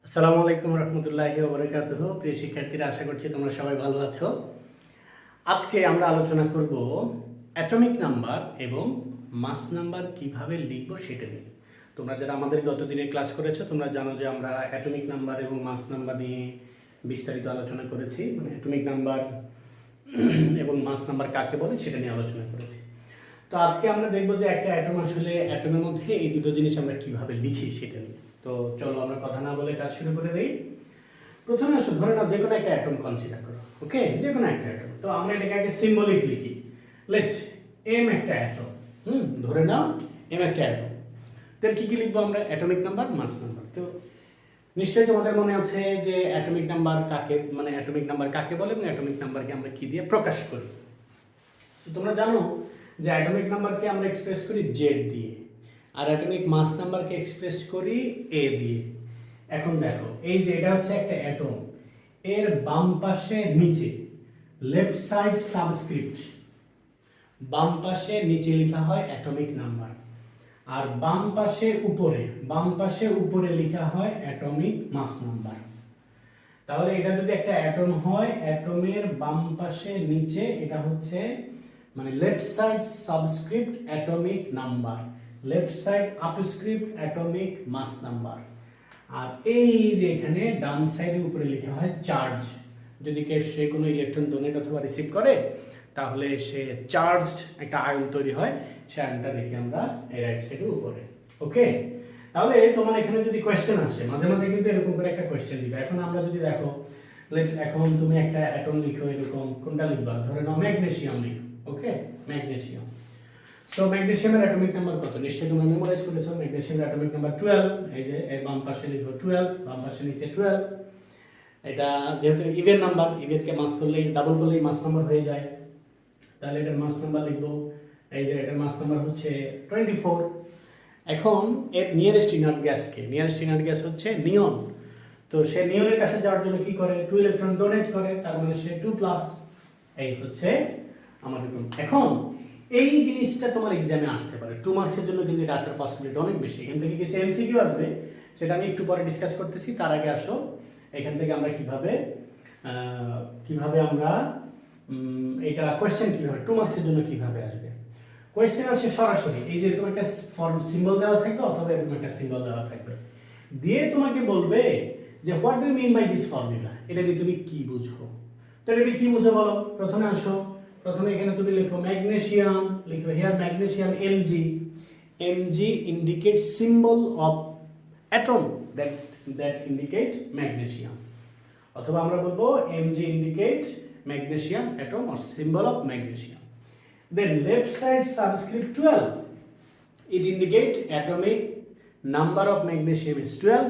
আসসালামু আলাইকুম রহমতুল্লাহি ওয়া বারাকাতুহু। প্রিয় শিক্ষার্থীরা, আশা করছি তোমরা সবাই ভালো আছো। আজকে আমরা আলোচনা করব অ্যাটমিক নাম্বার এবং মাস নাম্বার কিভাবে লিখব সেটা নিয়ে। তোমরা যারা আমাদের গত দিনে ক্লাস করেছো তোমরা জানো যে আমরা অ্যাটমিক নাম্বার এবং মাস নাম্বার নিয়ে বিস্তারিত আলোচনা করেছি। মানে অ্যাটমিক নাম্বার এবং মাস নাম্বার কাকে বলে সেটা নিয়ে আলোচনা করেছি। তো আজকে আমরা দেখব যে একটা অ্যাটম আসলে অ্যাটমের মধ্যে এই দুটো জিনিস আমরা কিভাবে লিখি সেটা নিয়ে। তো চলো আমরা কথা না বলে কাজ শুরু করে দিই। প্রথমে আসো, ধরে নাও যে কোনো একটা অ্যাটম কনসিডার করো। ওকে, যে কোনো একটা অ্যাটম। তো আমরা এটাকে আগে সিম্বলিক লিখি। লেট এম একটা অ্যাটম। ধরে নাও এম একটা অ্যাটম। তো কি কি লিখবো আমরা? অ্যাটমিক নাম্বার, মাস নাম্বার। তো নিশ্চয়ই তোমাদের মনে আছে যে অ্যাটমিক নাম্বার কাকে, মানে অ্যাটমিক নাম্বার কাকে বলে এবং অ্যাটমিক নাম্বারকে আমরা কি দিয়ে প্রকাশ করি। তো তোমরা জানো যে অ্যাটমিক নাম্বারকে আমরা এক্সপ্রেস করি জেড দিয়ে, আর অ্যাটমিক মাস নাম্বারকে এক্সপ্রেস করি এ দিয়ে। এখন দেখো, এই যে এটা হচ্ছে একটা অ্যাটম, এর বাম পাশে নিচে লেফট সাইড সাবস্ক্রিপ্ট, বাম পাশে নিচে লেখা হয় অ্যাটমিক নাম্বার, আর বাম পাশে উপরে লেখা হয় অ্যাটমিক মাস নাম্বার। তাহলে এটা যদি একটা অ্যাটম হয়, অ্যাটমের বাম পাশে নিচে এটা হচ্ছে মানে left side subscript atomic number, left side upscript atomic mass number. আর এই যে এখানে ডান সাইডে উপরে লেখা হয় চার্জ। যদি কেউ সে কোনো ইলেকট্রন ডোনেট অথবা রিসিভ করে তাহলে সে চার্জড একটা আয়ন তৈরি হয়, সে আয়নটা দেখি আমরা এই রাইট সাইডের উপরে। ওকে, তাহলে তোমার এখানে যদি কোয়েশ্চেন আসে, মাঝে মাঝে কিন্তু এরকম করে একটা কোয়েশ্চেন দিবে। এখন আমরা যদি দেখো, এখন তুমি একটা অ্যাটম লিখো, এরকম কোনটা লিখবা? ধরে নাও ম্যাগনেসিয়াম লিখো। ওকে, ম্যাগনেসিয়াম। সো ম্যাগনেসিয়ামের অ্যাটমিক নাম্বার কত? নিশ্চয়ই তোমরা মেমোরাইজ করেছো। ম্যাগনেসিয়ামের অ্যাটমিক নাম্বার 12। এই যে এর বাম পাশে লিখো 12, বাম পাশে নিচে 12। এটা যেহেতু ইভেন নাম্বার, ইভেনকে মাস করলেই, ডাবল করলেই মাস নাম্বার হয়ে যায়, তাহলে এটার মাস নাম্বার লিখবো। এই যে এটার মাস নাম্বার হচ্ছে 24। এখন এর নিয়ারেস্ট ইনার্ট গ্যাসকে, নিয়ারেস্ট ইনার্ট গ্যাস হচ্ছে নিয়ন। তো সে নিয়নের কাছে যাওয়ার জন্য কি করে? 2 ইলেকট্রন ডোনেট করে, তার মানে সে 2+। এই হচ্ছে আমাদের। এখন এই জিনিসটা তোমার এক্সামে আসতে পারে, 2 মার্কসের জন্য কিন্তু এটা আসার পসিবিলিটি অনেক বেশি। এখান থেকে কিছু এমসিকিউ আসবে, সেটা আমি একটু পরে ডিসকাস করতেছি। তার আগে আসো, এখান থেকে আমরা কিভাবে আমরা এটা কোয়েশ্চেন কিভাবে 2 মার্কসের জন্য কিভাবে আসবে। কোয়েশ্চেন আসে সরাসরি, এই যে এরকম একটা ফর্ম সিম্বল দেওয়া থাকবে অথবা এরকম একটা সিম্বল দেওয়া থাকবে, দিয়ে তোমাকে বলবে যে what do you mean by this formula, এটা দিয়ে তুমি কি বুঝো। তো এটা দিয়ে কি বুঝো বলো? প্রথমে আসো, প্রথমে এখানে তুমি লিখো ম্যাগনেসিয়াম, লিখো here magnesium Mg। Mg indicates symbol of atom that indicate magnesium, অথবা আমরা বলবো Mg indicate magnesium atom or symbol of magnesium. Then left side subscript 12, it indicates atomic number of magnesium is 12.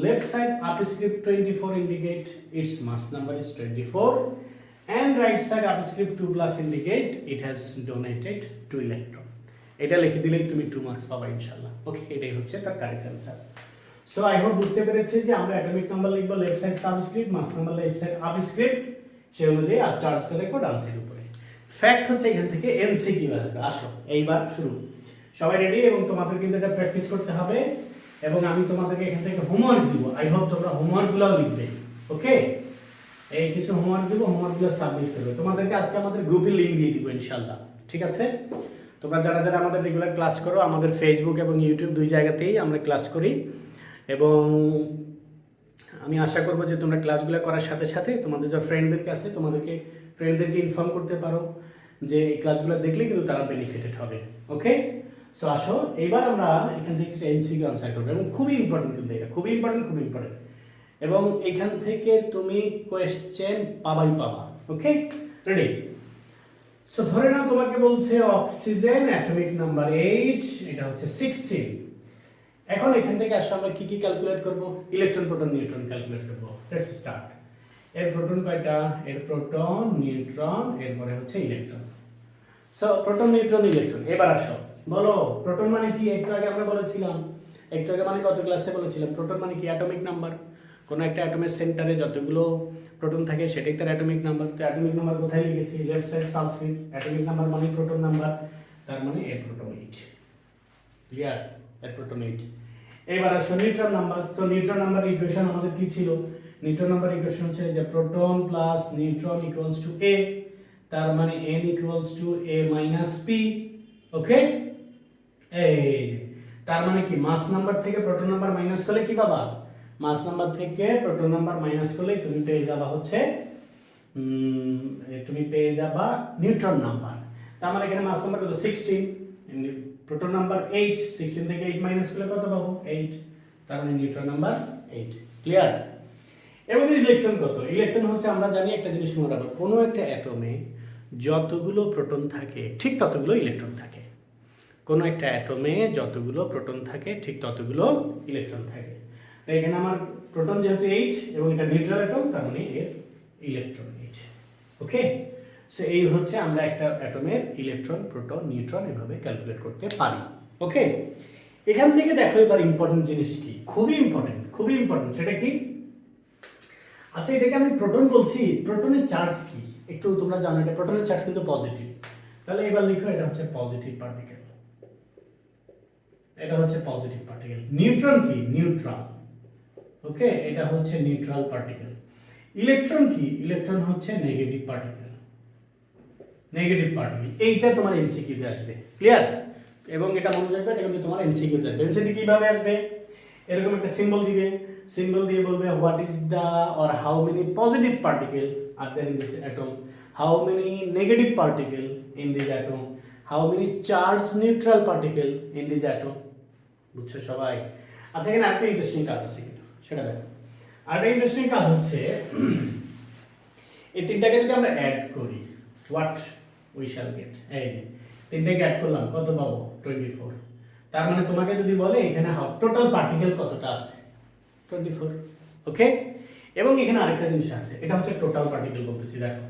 Left side upscript 24 indicate its mass number is 24, and right side upscript 2+ indicate it has donated 2 electron. এটা লিখে দিলেই তুমি 2 marks পাবা ইনশাআল্লাহ। ওকে, এটাই হচ্ছে তার correct answer. So I hope বুঝতে পেরেছি যে আমরা অ্যাটমিক নাম্বার লিখবো লেফট সাইড সাবস্ক্রিপ্ট, মাস নাম্বার লেফট সাইড আপস্ক্রিপ্ট, সেই অনুযায়ী আর চার্জটা লিখবো ডান সাইড উপরে। ফ্যাক্ট হচ্ছে এখান থেকে এমসিকিউ আসবে। আসো এইবার শুরু, সবাই রেডি? এবং তোমাদের কিন্তু এটা প্র্যাকটিস করতে হবে, এবং আমি তোমাদেরকে এখান থেকে হোমওয়ার্ক দিব। আই হোপ তোমরা হোমওয়ার্কগুলোও লিখবে। ওকে, এই কিছু হোমওয়ার্ক দিব, হোমওয়ার্কগুলো সাবমিট করবে। তোমাদেরকে আজকে আমাদের গ্রুপে লিংক দিয়ে দিব ইনশাআল্লাহ, ঠিক আছে? তোমরা যারা যারা আমাদের রেগুলার ক্লাস করো, আমাদের ফেসবুক এবং ইউটিউব দুই জায়গাতেই আমরা ক্লাস করি, এবং আমি আশা করবো যে তোমরা ক্লাসগুলো করার সাথে সাথে তোমাদের যা ফ্রেন্ডদেরকে আছে ফ্রেন্ডদেরকে ইনফর্ম করতে পারো যে এই ক্লাসগুলো দেখলে কিন্তু তারা বেনিফিটেড হবে। ওকে, সো আসো এইবার আমরা এখান থেকে কিছু এমসিকিউ আনসার করবো, এবং খুবই ইম্পর্টেন্ট কিন্তু এটা, খুবই ইম্পর্টেন্ট, এবং এখান থেকে তুমি কোয়েশ্চেন পাবা। ওকে, রেডি? সো ধরে নাও তোমাকে বলছে অক্সিজেন অ্যাটমিক নাম্বার 8, এটা হচ্ছে 16। এখন এখান থেকে আসলে আমরা কি ক্যালকুলেট করব? ইলেকট্রন, প্রোটন, নিউট্রন ক্যালকুলেট করব। Let's start. এর প্রোটন কয়টা? এর প্রোটন, নিউট্রন, এরপরে হচ্ছে electron. So proton, neutron, electron. এবার আসো, বলো প্রোটন মানে কি? একটু আগে আমরা বলেছিলাম, মানে কত ক্লাসে বলেছিলাম, প্রোটন মানে কি? Atomic number. কোনো একটা অ্যাটমের সেন্টারে যতগুলো প্রোটন থাকে সেটাই তার অ্যাটমিক নাম্বার। তো অ্যাটমিক নাম্বার কোথায় লিখেছি? Left side subscript. Atomic number মানে প্রোটন নাম্বার, তার মানে এর প্রোটন 8। ক্লিয়ার? এর প্রোটন 8। এবার আসো নিউট্রন নাম্বার। তো নিউট্রন নাম্বার ইকুয়েশন আমাদের কি ছিল? নিউট্রন নাম্বার ইকুয়েশন হচ্ছে যে proton plus neutron equals to a, তার মানে n equals to a minus p। ওকে, এই তার মানে কি মাস নাম্বার থেকে প্রোটন নাম্বার মাইনাস করলে কি পাবা? মাস নাম্বার থেকে প্রোটন নাম্বার মাইনাস করলে তুমি পেয়ে যাবা হচ্ছে তুমি পেয়ে যাবা নিউট্রন নাম্বার। তার মানে এখানে মাস নাম্বার কত? 16, প্রোটন নাম্বার 8, 16 থেকে 8 মাইনাস করলে কত পাবো? 8, তার মানে নিউট্রন নাম্বার 8। ক্লিয়ার? এবং ইলেকট্রন কত? ইলেকট্রন হচ্ছে আমরা জানি একটা জিনিস মনে রাখবো, কোনো একটা অ্যাটমে যতগুলো প্রোটন থাকে ঠিক ততগুলো ইলেকট্রন থাকে। কোনো একটা অ্যাটমে যতগুলো প্রোটন থাকে ঠিক ততগুলো ইলেকট্রন থাকে। তো এখানে আমার প্রোটন যেহেতু 8 এবং এটা নিউট্রাল অ্যাটম, তার মানে এর ইলেকট্রন 8। ওকে, সো এই হচ্ছে আমরা একটা অ্যাটমের ইলেকট্রন, প্রোটন, নিউট্রন এভাবে ক্যালকুলেট করতে পারি। ওকে, এখান থেকে দেখো এবার ইম্পর্টেন্ট জিনিস কি, খুবই ইম্পর্টেন্ট, সেটা কি? আচ্ছা, এটাকে আমি প্রোটন বলছি, প্রোটনের চার্জ কি একটু তোমরা জানো? এটা প্রোটনের চার্জ কিন্তু পজিটিভ। তাহলে এবার লিখো এটা হচ্ছে পজিটিভ পার্টিকেল, এটা হচ্ছে পজিটিভ পার্টিকেল। নিউট্রন কি? নিউট্রাল। ওকে, এটা হচ্ছে নিউট্রাল পার্টিকেল। ইলেকট্রন কি? ইলেকট্রন হচ্ছে নেগেটিভ পার্টিকেল। এইটা তোমার এমসিকিউতে আসবে। ক্লিয়ার? এবং এটা মনে রাখবে, এটা কিন্তু তোমার এমসিকিউতে আসবে। এমসিকিউ কিভাবে আসবে? এরকম একটা সিম্বল দিবে, সিম্বল দিয়ে বলবে what is the or how many positive particle are there in this atom, how many negative particle in this atom, how many charge neutral particle in this atom. বুঝছো সবাই? আচ্ছা, এখানে আরেকটা ইন্টারেস্টিং কাজ আছে কিন্তু, সেটা দেখো। আরেকটা ইন্টারেস্টিং কাজ হচ্ছে এই তিনটাকে যদি আমরা অ্যাড করি, হোয়াট উই শ্যাল গেট। এই তিনটাকে অ্যাড করলাম, কত পাবো? 24। তার মানে তোমাকে যদি বলে এখানে টোটাল পার্টিকেল কতটা আছে? 24। ওকে, এবং এখানে আরেকটা জিনিস আছে, এটা হচ্ছে টোটাল পার্টিকেল বলতেছি। দেখো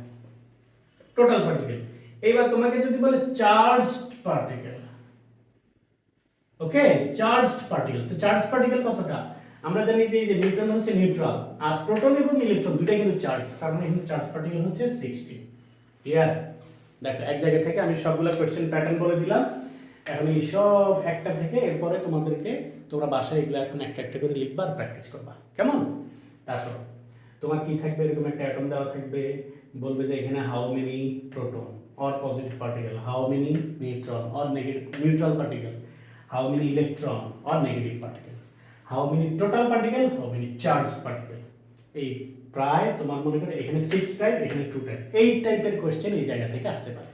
টোটাল পার্টিকেল। এইবার তোমাকে যদি বলে চার্জড পার্টিকেল, ওকে, চার্জড পার্টিকেল, তো চার্জড পার্টিকেল কতটা? আমরা জানি যে নিউট্রন হচ্ছে নিউট্রাল, আর প্রোটন এবং ইলেকট্রন দুটাই কিন্তু চার্জ, তার মানে এখানে চার্জ পার্টিকেল হচ্ছে 16। ক্লিয়ার? দেখো এক জায়গা থেকে আমি সবগুলো কোশ্চেন প্যাটার্ন বলে দিলাম। এখন এই সব একটা থেকে এরপরে তোমাদেরকে, তোমরা বাসায় এগুলো এখন একটা একটা করে লিখবা আর প্র্যাকটিস করবা, কেমন? আসো, তোমার কি থাকবে? এরকম একটা অ্যাটম দেওয়া থাকবে, বলবে যে এখানে how many proton or positive particle, how many neutron or negative neutral particle, how many electron or negative particle, how many total particle, how many charge particle. এই প্রায় তোমার মনে করো এখানে 6 টাইপ, এখানে 2 টাইপ, এই টাইপের কোশ্চেন এই জায়গা থেকে আসতে পারে।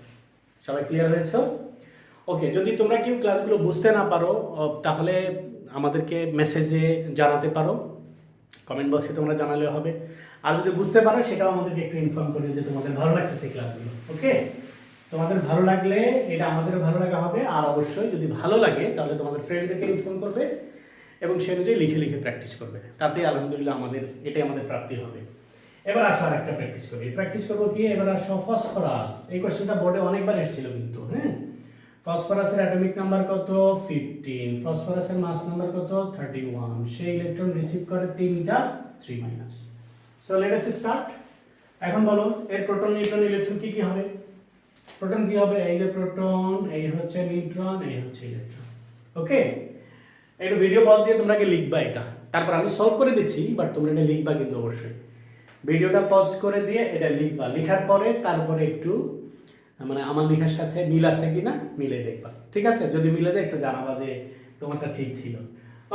সবাই ক্লিয়ার হয়েছে? ওকে, যদি তোমরা কেউ ক্লাসগুলো বুঝতে না পারো তাহলে আমাদেরকে মেসেজে জানাতে পারো, কমেন্ট বক্সে তোমরা জানালে হবে। আর যদি বুঝতে পারো সেটাও আমাদেরকে একটু ইনফর্ম করে যে তোমাদের ভালো লাগতেছে ক্লাসগুলো। ওকে, তোমাদের ভালো লাগলে এটা আমাদেরও ভালো লাগা হবে, আর অবশ্যই যদি ভালো লাগে তাহলে তোমাদের ফ্রেন্ডদেরকে ইনফর্ম করবে এবং সে অনুযায়ী লিখে লিখে প্র্যাকটিস করবে। তাতে আলহামদুলিল্লাহ এটাই আমাদের প্রাপ্তি হবে। এবার আসো আর একটা প্র্যাকটিস করি। প্র্যাকটিস করবো কি? এবার আসো ফসফরাস। এই কোশ্চেনটা বোর্ডে অনেকবার এসেছিল কিন্তু, হ্যাঁ। ফসফরাসের অ্যাটমিক নাম্বার কত? 15। ফসফরাসের মাস নাম্বার কত? 31। সেই ইলেকট্রন রিসিভ করে 3টা 3 minus. So let us start. এখন বলো এর প্রোটন, নিউট্রন, ইলেকট্রন কি কি হবে? প্রোটন কি হবে? এই যে প্রোটন, এই হচ্ছে নিউট্রন, এই হচ্ছে ইলেকট্রন। ওকে, একটু ভিডিও পজ দিয়ে তোমরা লিখবা এটা, তারপর আমি সলভ করে দিচ্ছি, বাট তোমরা এটা লিখবা কিন্তু অবশ্যই। ভিডিওটা পজ করে দিয়ে এটা লিখবা, লেখার পরে তারপরে একটু মানে আমার লেখার সাথে মিল আছে কিনা মিলে দেখবা, ঠিক আছে? যদি মিলে যায় একটু জানাবা যে তোমারটা ঠিক ছিল।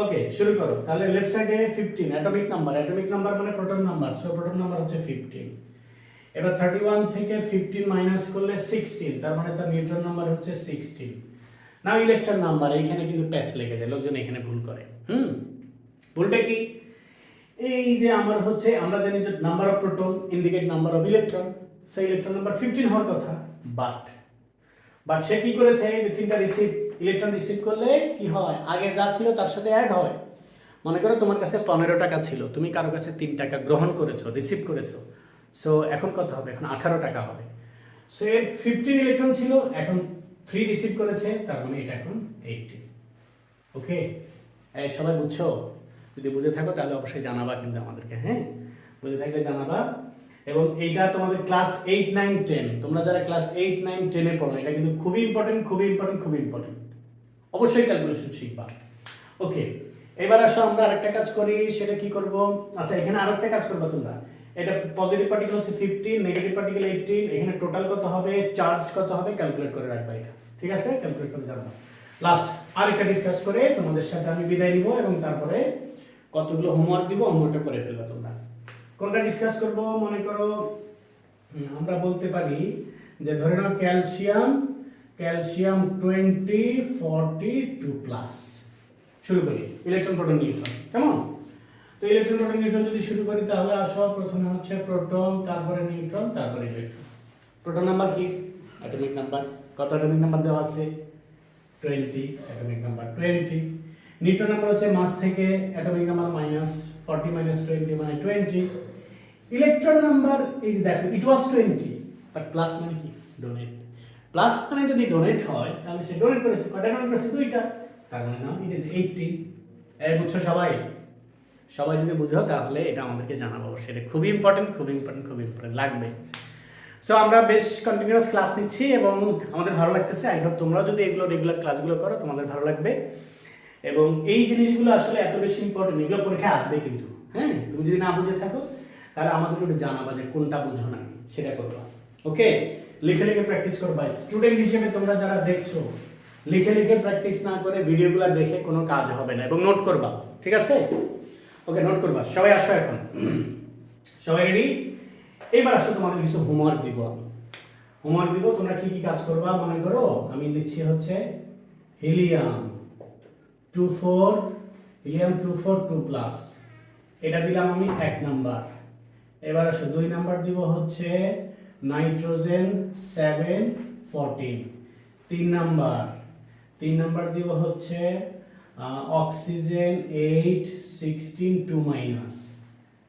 ওকে, শুরু করো। তাহলে লেফট সাইডে 15 অ্যাটমিক নাম্বার মানে proton number, so proton number হচ্ছে 15। এবার 31 থেকে 15 মাইনাস করলে 16, তার মানে তার নিউট্রন নাম্বার হচ্ছে 16। নাও ইলেকট্রন নাম্বার, এইখানে কিন্তু প্যাচ লেগে যায়, লোকজন এখানে ভুল করে। ভুলটা কি? এই যে আমার হচ্ছে, আমরা জানি যে number of proton indicate number of electron, সেই ইলেকট্রন নাম্বার 15 হওয়ার কথা, বাট সে কি করেছে? যে 3টা ইলেকট্রন রিসিভ করলে কি হয়? আগে যা ছিল তার সাথে অ্যাড হয়। মনে করো তোমার কাছে 15 টাকা ছিল, তুমি কারো কাছে 3 টাকা গ্রহণ করেছো, রিসিভ করেছো, সো এখন কত হবে? এখন 18 টাকা হবে। সো এর 15 ইলেকট্রন ছিল, এখন 3 রিসিভ করেছে, তার মানে এটা এখন 18। ওকে, এই সবাই বুঝছো? যদি বুঝে থাকো তাহলে অবশ্যই জানাবা কিন্তু আমাদেরকে, হ্যাঁ, বুঝে থাকলে জানাবা। এবং এইটা তোমাদের ক্লাস 8, 9, 10, তোমরা যারা ক্লাস 8, 9, 10 এ পড়ো, এটা কিন্তু খুবই ইম্পর্টেন্ট। অবশ্যই ক্যালকুলেশন শিখবা। ওকে, এবার আসো আমরা আরেকটা কাজ করি, সেটা কি করব? আচ্ছা এখানে আরেকটা কাজ করবে তোমরা, এটা পজিটিভ পার্টিকেল হচ্ছে 15, নেগেটিভ পার্টিকেল 18, এখানে টোটাল কত হবে, চার্জ কত হবে ক্যালকুলেট করে রাখবা এটা, ঠিক আছে? ক্যালকুলেট করে জানবা। লাস্ট আরেকটা ডিসকাস করে তোমাদের সাথে আমি বিদায় নিব এবং তারপরে কতগুলো হোমওয়ার্ক দিব, হোমওয়ার্কটা করে ফেলবা তোমরা। কোনটা ডিসকাস করব? মনে করো আমরা বলতে পারি যে ধরে নাও ক্যালসিয়াম 20 42 প্লাস। শুরু করি ইলেকট্রন প্রোটন নিউট্রন, কেমন? তো ইলেকট্রন প্রোটন নিউট্রন যদি শুরু করি তাহলে আসো প্রথমে হচ্ছে প্রোটন, তারপরে নিউট্রন, তারপরে ইলেকট্রন। প্রোটন নাম্বার কি? Atomic number. কত অ্যাটমিক নাম্বার দেওয়া আছে? 20, অ্যাটমিক নাম্বার 20। নিউট্রন নাম্বার হচ্ছে মাস থেকে, অ্যাটমিক নাম্বার -40 -20 মানে 20। ইলেকট্রন নাম্বার এই যে দেখো ইট ওয়াজ 20, বাট প্লাস মানে কি? ডোনেট। প্লাস মানে যদি ডোনেট হয় তাহলে সে ডোনেট করেছে, কয়টা ডোনেট করেছে? 2টা, তার মানে নাম ইট ইজ 80। এই বুঝছো সবাই? সবাই যদি বুঝো তাহলে এটা আমাদেরকে জানাবো, সেটা খুবই ইম্পর্টেন্ট, খুবই ইম্পর্টেন্ট, খুবই ইম্পর্টেন্ট লাগবে। সো আমরা বেশ কন্টিনিউয়াস ক্লাস নিচ্ছি এবং আমাদের ভালো লাগতেছে। আই হোপ তোমরাও যদি এগুলো রেগুলার ক্লাসগুলো করো তোমাদের ভালো লাগবে। এবং এই জিনিসগুলো আসলে এত বেশি ইম্পর্টেন্ট, এগুলো পরীক্ষায় আসবে কিন্তু। হ্যাঁ, তুমি যদি না বুঝে থাকো তাহলে আমাদেরকে একটু জানাবা যে কোনটা বুঝো না, সেটা করবা। ওকে, লিখে লিখে প্র্যাকটিস করবা। স্টুডেন্ট হিসেবে তোমরা যারা দেখছো, লিখে লিখে প্র্যাকটিস না করে ভিডিওগুলো দেখে কোনো কাজ হবে না, এবং নোট করবা, ঠিক আছে? ওকে, নোট করবা। সবাই আসো এখন, সবাই রেডি? এবার আসো তোমাদের কিছু হোমওয়ার্ক দিব আমি। হোমওয়ার্ক দিব, তোমরা কি কি কাজ করবা মনে করো। আমি দিচ্ছি হচ্ছে হিলিয়াম 24, হিলিয়াম 24 2 প্লাস, এটা দিলাম আমি 1 নাম্বার। এবার আসো 2 নাম্বার দিব হচ্ছে নাইট্রোজেন 7 14, 3 নাম্বার দিব হচ্ছে অক্সিজেন 8 16 2 মাইনাস।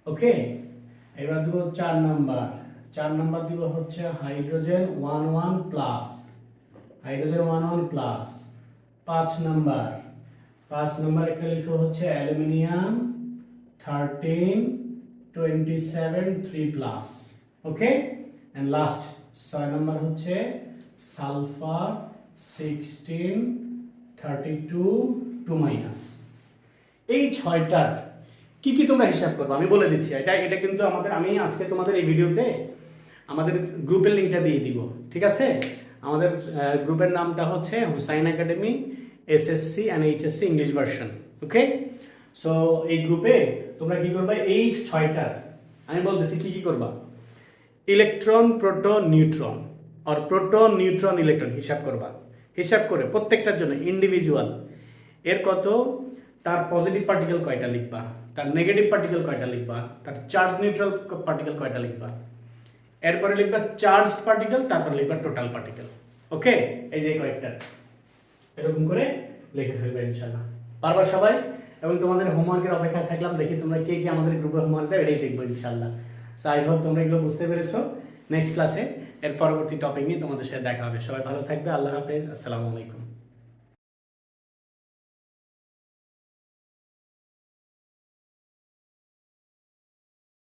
ওকে, এবার দিব 4 নাম্বার দিব হচ্ছে হাইড্রোজেন 11 প্লাস, 5 নাম্বার একটা লিখো হচ্ছে aluminium 13 27 3 plus. Okay, and last 6 number হচ্ছে সালফার 16 32 2 মাইনাস। এই 6টার কি কি তোমরা হিসাব করবে আমি বলে দিচ্ছি। এটা কিন্তু আমি আজকে তোমাদের এই ভিডিওতে আমাদের গ্রুপের লিঙ্কটা দিয়ে দিব, ঠিক আছে? আমাদের গ্রুপের নামটা হচ্ছে Hussain academy SSC and HSC English version. Okay, so এই গ্রুপে তোমরা কি করবে, এই 6টার আমি বলতেছি কি কি করবা। ইলেকট্রন প্রোটন নিউট্রন আর প্রোটন নিউট্রন ইলেকট্রন হিসাব করবা। হিসাব করে প্রত্যেকটার জন্য ইন্ডিভিজুয়াল এর কত, তার পজিটিভ পার্টিকেল কয়টা লিখবা, তার নেগেটিভ পার্টিকেল কয়টা লিখবা, তার চার্জ নিউট্রাল পার্টিকেল কয়টা লিখবা, এরপরে লিখবা চার্জ পার্টিকেল, তারপর লিখবা টোটাল পার্টিকেল। ওকে, এই যে কয়েকটা এরকম করে লিখে ফেলবে ইনশাআল্লাহ। পারবা সবাই? এবং তোমাদের হোমওয়ার্কের অপেক্ষায় থাকলাম, দেখি তোমরা কে কে আমাদের গ্রুপে হোমওয়ার্ক দাও, এটাই দেখবো ইনশাআল্লাহ। সো আই হোপ তোমরা এগুলো বুঝতে পেরেছো। নেক্সট ক্লাসে এর পরবর্তী টপিক নিয়ে তোমাদের সাথে দেখা হবে। সবাই ভালো থাকবে, আল্লাহ হাফেজ, আসসালামু আলাইকুম।